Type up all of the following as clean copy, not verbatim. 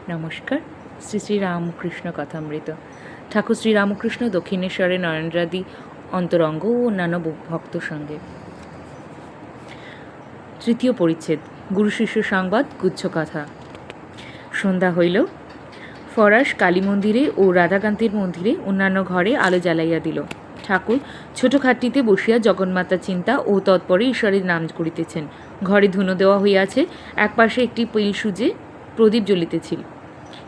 নমস্কার। শ্রী শ্রী রামকৃষ্ণ কথামৃত। ঠাকুর শ্রী রামকৃষ্ণ দক্ষিণেশ্বরে নরেন্দ্রাদি অন্তরঙ্গ ও অন্যান্য ভক্ত সঙ্গে। তৃতীয় পরিচ্ছেদ। গুরু শিষ্য সংবাদ, গুচ্ছকথা। সন্ধ্যা হইল। ফরাস কালী মন্দিরে ও রাধাকান্তের মন্দিরে অন্যান্য ঘরে আলো জ্বালাইয়া দিল। ঠাকুর ছোট খাটটিতে বসিয়া জগন্মাতা চিন্তা ও তৎপরে ঈশ্বরের নাম করিতেছেন। ঘরে ধুনো দেওয়া হইয়াছে, একপাশে একটি পিল সুজে প্রদীপ জ্বলিতেছিল।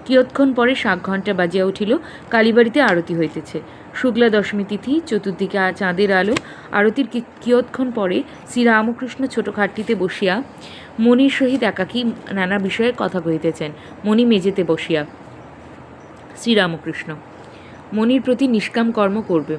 কিয়ৎক্ষণ পরে 7 ঘণ্টা বাজিয়া উঠিল। কালীবাড়িতে আরতি হইতেছে। শুক্লা দশমী তিথি, চতুর্দিকে চাঁদের আলো। আরতির কিয়ৎক্ষণ পরে শ্রীরামকৃষ্ণ ছোট খাটটিতে বসিয়া মণির সহিত একাকী নানা বিষয়ে কথা কহিতেছেন। মণি মেঝেতে বসিয়া। শ্রীরামকৃষ্ণ মণির প্রতি নিষ্কাম কর্ম করবে।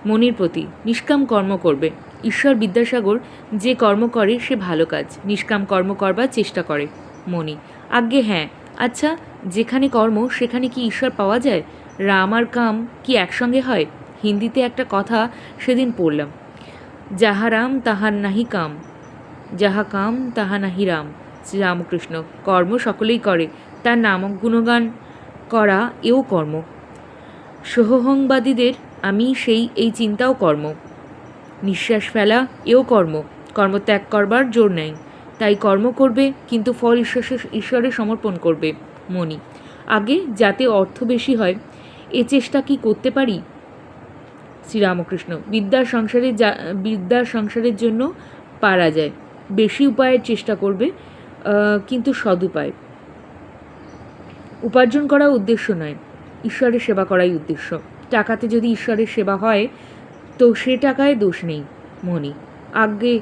মণির প্রতি নিষ্কাম কর্ম করবে। ঈশ্বর বিদ্যাসাগর যে কর্ম করে সে ভালো কাজ, নিষ্কাম কর্ম করবার চেষ্টা করে। মণি: আজ্ঞে হ্যাঁ। আচ্ছা, যেখানে কর্ম সেখানে কি ঈশ্বর পাওয়া যায়? রাম আর কাম কি একসঙ্গে হয়? হিন্দিতে একটা কথা সেদিন পড়লাম, যাহা রাম তাহার নাহি কাম, যাহা কাম তাহা নাহি রাম। শ্রীরামকৃষ্ণ: কর্ম সকলেই করে, তার নামক গুণগান করা এও কর্ম। সোহংবাদীদের আমি এই চিন্তাও কর্ম। নিঃশ্বাস ফেলা এও কর্ম। কর্ম ত্যাগ করবার জোর নেই, তাই কর্ম করবে, কিন্তু ফল ঈশ্বরে সমর্পণ করবে। মণি: আগে যাতে অর্থ বেশি হয় এ চেষ্টা কি করতে পারি? শ্রীরামকৃষ্ণ: বিদ্যার সংসারের জন্য পারা যায়। বেশি উপায়ের চেষ্টা করবে, কিন্তু সদুপায়। উপার্জন করা উদ্দেশ্য নয়, ঈশ্বরের সেবা করাই উদ্দেশ্য। টাকাতে যদি ঈশ্বরের সেবা হয় তো সে টাকায় দোষ নেই। মণি: আজ্ঞে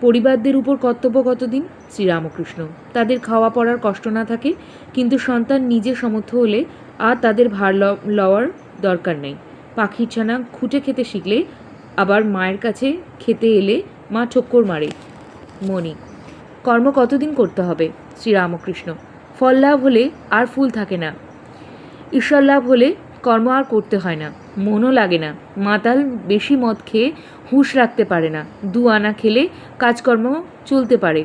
পরিবারদের উপর কর্তব্য কতদিন? শ্রীরামকৃষ্ণ: তাদের খাওয়া পড়ার কষ্ট না থাকে, কিন্তু সন্তান নিজে সমর্থ হলে আর তাদের ভার লওয়ার দরকার নেই। পাখির ছানা খুঁটে খেতে শিখলে আবার মায়ের কাছে খেতে এলে মা ঠক্কর মারে। মণি: কর্ম কতদিন করতে হবে? শ্রীরামকৃষ্ণ: ফল লাভ হলে আর ফুল থাকে না। ঈশ্বর লাভ হলে কর্ম আর করতে হয় না, মনও লাগে না। মাতাল বেশি মদ খেয়ে হুঁশ রাখতে পারে না, 2 আনা খেলে কাজকর্ম চলতে পারে।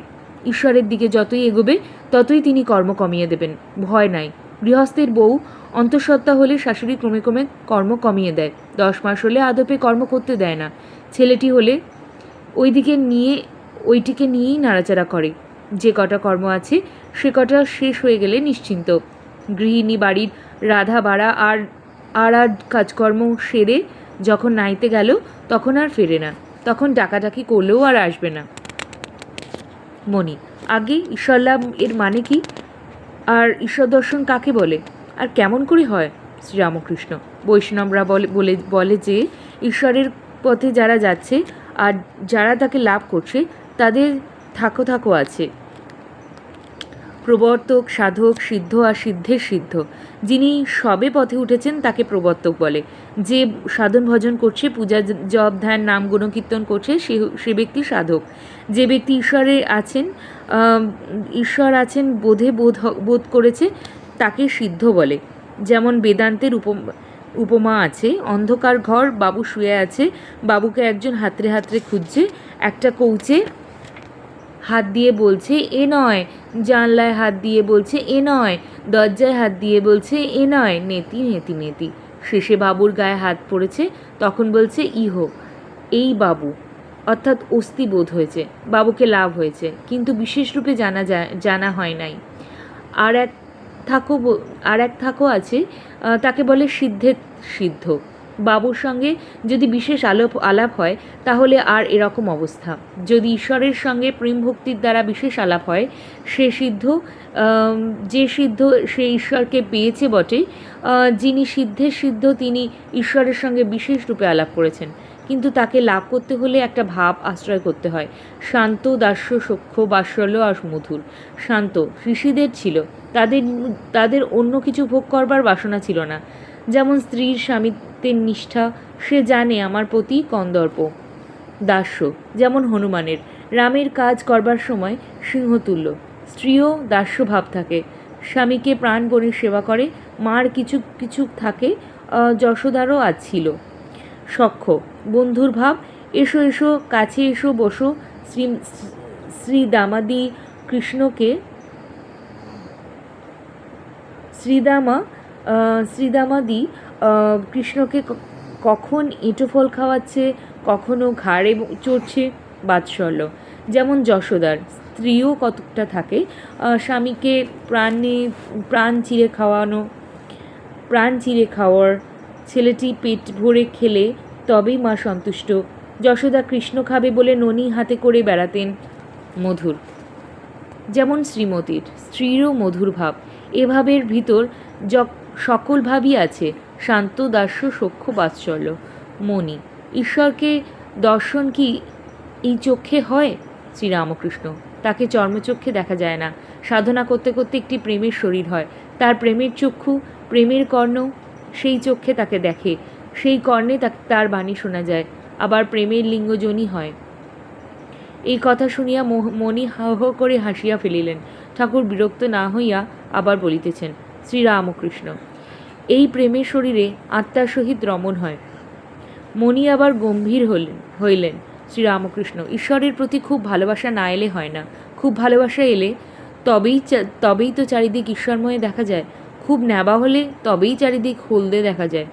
ঈশ্বরের দিকে যতই এগোবে ততই তিনি কর্ম কমিয়ে দেবেন, ভয় নাই। গৃহস্থের বউ অন্তঃসত্ত্বা হলে শাশুড়ি ক্রমে ক্রমে কর্ম কমিয়ে দেয়। 10 মাস হলে আদপে কর্ম করতে দেয় না। ছেলেটি হলে ওইটিকে নিয়েই নাড়াচাড়া করে। যে কটা কর্ম আছে সে কটা শেষ হয়ে গেলে নিশ্চিন্ত। গৃহিণী বাড়ির রাধা বাড়া আর কাজকর্ম সেরে যখন নাইতে গেল তখন আর ফেরে না, তখন ডাকাডাকি করলেও আর আসবে না। মণি: আগে ঈশ্বর লাভ এর মানে কি? আর ঈশ্বর দর্শন কাকে বলে, আর কেমন করে হয়? শ্রীরামকৃষ্ণ: বৈষ্ণবরা বলে যে ঈশ্বরের পথে যারা যাচ্ছে আর যারা তাকে লাভ করছে তাদের থাকো আছে। প্রবর্তক, সাধক, সিদ্ধ আর সিদ্ধের সিদ্ধ। যিনি সবে পথে উঠেছেন তাকে প্রবর্তক বলে। যে সাধন ভজন করছে, পূজা জপ ধ্যান নাম গুণকীর্তন করছে, সে ব্যক্তি সাধক। যে ব্যক্তি ঈশ্বর আছেন বোধ করেছে তাকে সিদ্ধ বলে। যেমন বেদান্তের উপমা আছে, অন্ধকার ঘর, বাবু শুয়ে আছে, বাবুকে একজন হাতড়ে হাতড়ে খুঁজছে, একটা কৌচে হাত দিয়ে বলছে এ নয়, জানলায় হাত দিয়ে বলছে এ নয়, দরজায় হাত দিয়ে বলছে এ নয়, নেতি নেতি নেতি। শেষে বাবুর গায়ে হাত পড়েছে, তখন বলছে ইহো, এই বাবু, অর্থাৎ অস্থি বোধ হয়েছে। বাবুকে লাভ হয়েছে, কিন্তু বিশেষ রূপে জানা হয় নাই। আর এক থাকো আছে, তাকে বলে সিদ্ধের সিদ্ধ। বাবুর সঙ্গে যদি বিশেষ আলাপ হয় তাহলে আর এরকম অবস্থা। যদি ঈশ্বরের সঙ্গে প্রেম ভক্তির দ্বারা বিশেষ আলাপ হয়, যে সিদ্ধ সে ঈশ্বরকে পেয়েছে বটে। যিনি সিদ্ধের সিদ্ধ তিনি ঈশ্বরের সঙ্গে বিশেষ রূপে আলাপ করেছেন, কিন্তু তাকে লাভ করতে হলে একটা ভাব আশ্রয় করতে হয়। শান্ত, দাস্য, সখ্য, বাৎসল্য আর মধুর। শান্ত ঋষিদের ছিল, তাদের অন্য কিছু ভোগ করবার বাসনা ছিল না। যেমন স্ত্রীর স্বামিত্বের নিষ্ঠা, সে জানে আমার প্রতি কন্দর্প। দাস্য যেমন হনুমানের, রামের কাজ করবার সময় সিংহতুল্য। স্ত্রীও দাস্য ভাব থাকে, স্বামীকে প্রাণপণে সেবা করে। মার কিছু থাকে, যশোদারও আজ ছিল। সখ্য বন্ধুর ভাব, এসো কাছে এসো, বসো। শ্রী দামাদি কৃষ্ণকে শ্রীদামাদি কৃষ্ণকে কখন এঁটো ফল খাওয়াচ্ছে, কখনো ঘাড়ে চড়ছে বাৎসল্য। যেমন যশোদার স্ত্রীও কতকটা থাকে, স্বামীকে প্রাণ চিরে খাওয়ার, ছেলেটি পেট ভরে খেলে তবেই মা সন্তুষ্ট। যশোদা কৃষ্ণ খাবে বলে ননি হাতে করে বেড়াতেন। মধুর, যেমন শ্রীমতীর স্ত্রীরও মধুর ভাব। এ ভাবের ভিতর সকল ভাবই আছে, শান্ত দাস্য সখ্য বাৎসল্য। মণি, ঈশ্বরকে দর্শন কি এই চক্ষে হয়? শ্রীরামকৃষ্ণ, তাকে চর্মচক্ষে দেখা যায় না। সাধনা করতে করতে একটি প্রেমের শরীর হয়, তার প্রেমের চক্ষু, প্রেমের কর্ণ, সেই চক্ষে তাকে দেখে, সেই কর্ণে তার বাণী শোনা যায়, আবার প্রেমের লিঙ্গজনী হয়। এই কথা শুনিয়া মণি হাহ করে হাসিয়া ফেলিলেন। ঠাকুর বিরক্ত না হইয়া আবার বলিতেছেন, শ্রীরামকৃষ্ণ, এই প্রেমের শরীরে আত্মার সহিত রমণ হয়। মণি আবার গম্ভীর হইলেন। শ্রীরামকৃষ্ণ, ঈশ্বরের প্রতি খুব ভালোবাসা না এলে হয় না, খুব ভালোবাসা এলে তবেই তো চারিদিক ঈশ্বরময় দেখা যায়। খুব নেবা হলে তবেই চারিদিক হলদে দেখা যায়।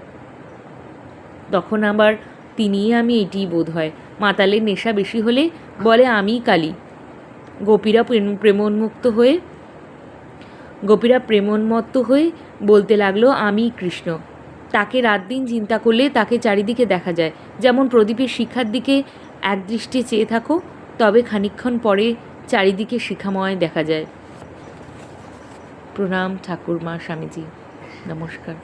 তখন আবার তিনিই আমি, এটিই বোধ হয়। মাতালের নেশা বেশি হলে বলে আমিই কালী। গোপীরা প্রেমোন্মত্ত হয়ে বলতে লাগলো আমিই কৃষ্ণ। তাকে রাত দিন চিন্তা করলে তাকে চারিদিকে দেখা যায়। যেমন প্রদীপের শিখার দিকে একদৃষ্টে চেয়ে থাকো, তবে খানিকক্ষণ পরে চারিদিকে শিখাময় দেখা যায়। প্রণাম ঠাকুরমা, স্বামীজি, নমস্কার।